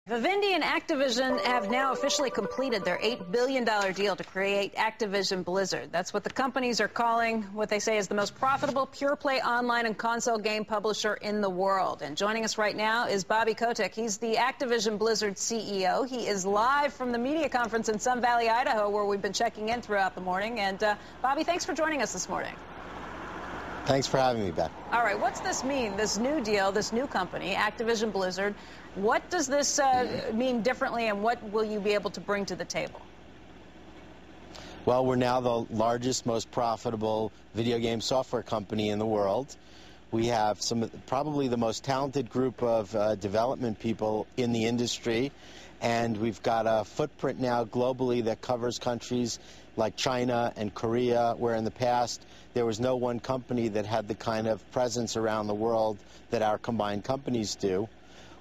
Vivendi and Activision have now officially completed their $8 billion deal to create ActivisionBlizzard. That's what the companies are calling what they say is the most profitable pure-play online and console game publisher in the world. And joining us right now is Bobby Kotick. He's the ActivisionBlizzard CEO. He is live from the media conference in Sun Valley, Idaho, where we've been checking in throughout the morning. And, Bobby, thanks for joining us this morning. Thanks for having me, Beth. All right, what's this mean, this new deal, this new company, ActivisionBlizzard? What does this mean differently, and what will you be able to bring to the table? Well, we're now the largest, most profitable video game software company in the world. We have probably the most talented group of development people in the industry, and we've got a footprint now globally that covers countries like China and Korea, where in the past there was no one company that had the kind of presence around the world that our combined companies do.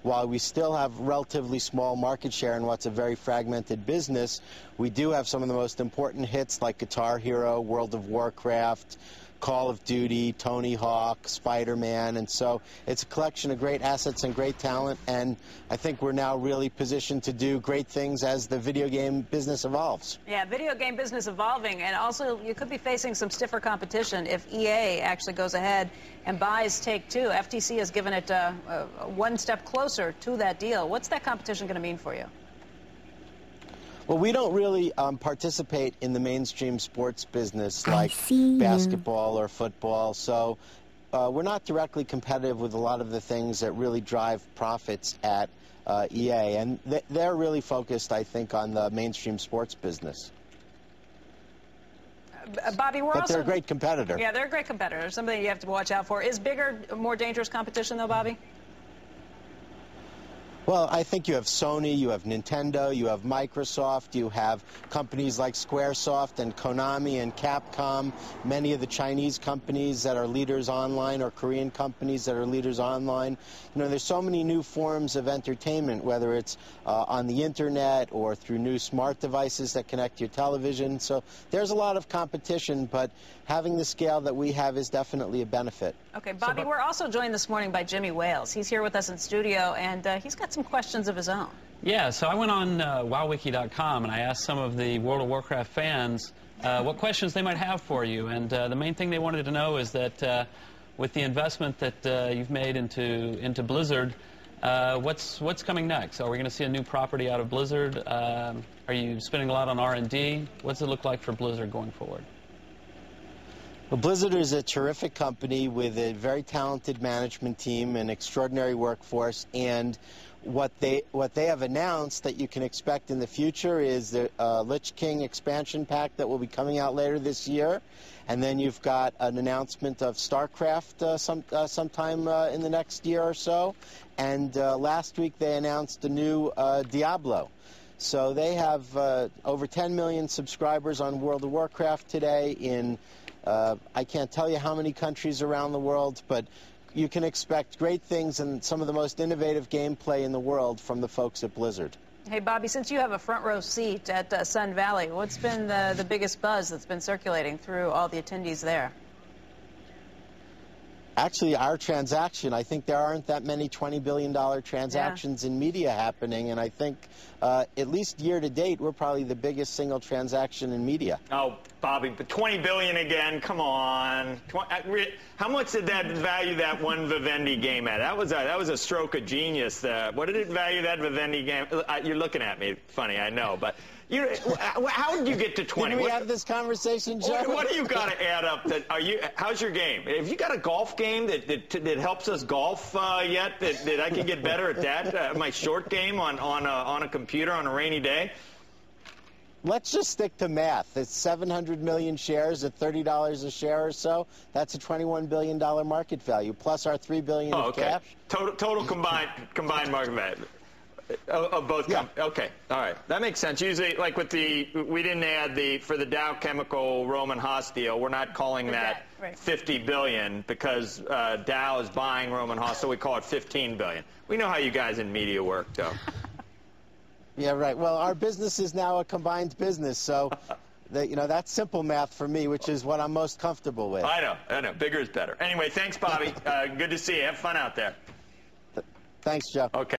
While we still have relatively small market share in what's a very fragmented business, we do have some of the most important hits like Guitar Hero, World of Warcraft, Call of Duty, Tony Hawk, Spider-Man, and so it's a collection of great assets and great talent, and I think we're now really positioned to do great things as the video game business evolves. Yeah, video game business evolving, and also you could be facing some stiffer competition if EA actually goes ahead and buys Take-Two. FTC has given it one step closer to that deal. What's that competition going to mean for you? Well, we don't really participate in the mainstream sports business like basketball or football, so we're not directly competitive with a lot of the things that really drive profits at EA, and they're really focused, I think, on the mainstream sports business. Bobby, but they're a great competitor. Yeah, they're a great competitor, something you have to watch out for. Is bigger, more dangerous competition, though, Bobby? Well, I think you have Sony, you have Nintendo, you have Microsoft, you have companies like Squaresoft and Konami and Capcom, many of the Chinese companies that are leaders online or Korean companies that are leaders online. You know, there's so many new forms of entertainment, whether it's on the internet or through new smart devices that connect to your television. So there's a lot of competition, but having the scale that we have is definitely a benefit. Okay, Bobby, we're also joined this morning by Jimmy Wales. He's here with us in studio, and he's got some questions of his own. Yeah, so I went on wowwiki.com and I asked some of the World of Warcraft fans what questions they might have for you, and the main thing they wanted to know is that with the investment that you've made into Blizzard, what's coming next? Are we going to see a new property out of Blizzard? Are you spending a lot on R&D? What's it look like for Blizzard going forward? Well, Blizzard is a terrific company with a very talented management team, an extraordinary workforce, and what they have announced that you can expect in the future is the Lich King expansion pack that will be coming out later this year, and then you've got an announcement of StarCraft sometime in the next year or so, and last week they announced a new Diablo. So they have over 10 million subscribers on World of Warcraft today in I can't tell you how many countries around the world, but you can expect great things and some of the most innovative gameplay in the world from the folks at Blizzard. Hey, Bobby, since you have a front row seat at Sun Valley, what's been the biggest buzz that's been circulating through all the attendees there? Actually, our transaction, I think there aren't that many $20 billion transactions in media happening, and I think at least year to date, we're probably the biggest single transaction in media. Oh, Bobby, but $20 billion again, come on. How much did that value that one Vivendi game at? That was a stroke of genius. What did it value that Vivendi game? You're looking at me funny, I know, but how did you get to 20? Did we have this conversation, Joe? What do you got to add up? How's your game? Have you got a golf game that helps us golf yet? That I can get better at that? My short game on a computer on a rainy day? Let's just stick to math. It's 700 million shares at $30 a share or so. That's a $21 billion market value, plus our $3 billion of cash. Total combined market value. Of both okay, all right, that makes sense. Usually, like with we didn't add for the Dow Chemical Roman Haas deal, we're not calling that 50 billion because Dow is buying Roman Haas, so we call it 15 billion. We know how you guys in media work, though. Yeah, right. Well, our business is now a combined business, so that's simple math for me, which is what I'm most comfortable with. I know. Bigger is better. Anyway, thanks, Bobby. Good to see you. Have fun out there. Thanks, Joe. Okay.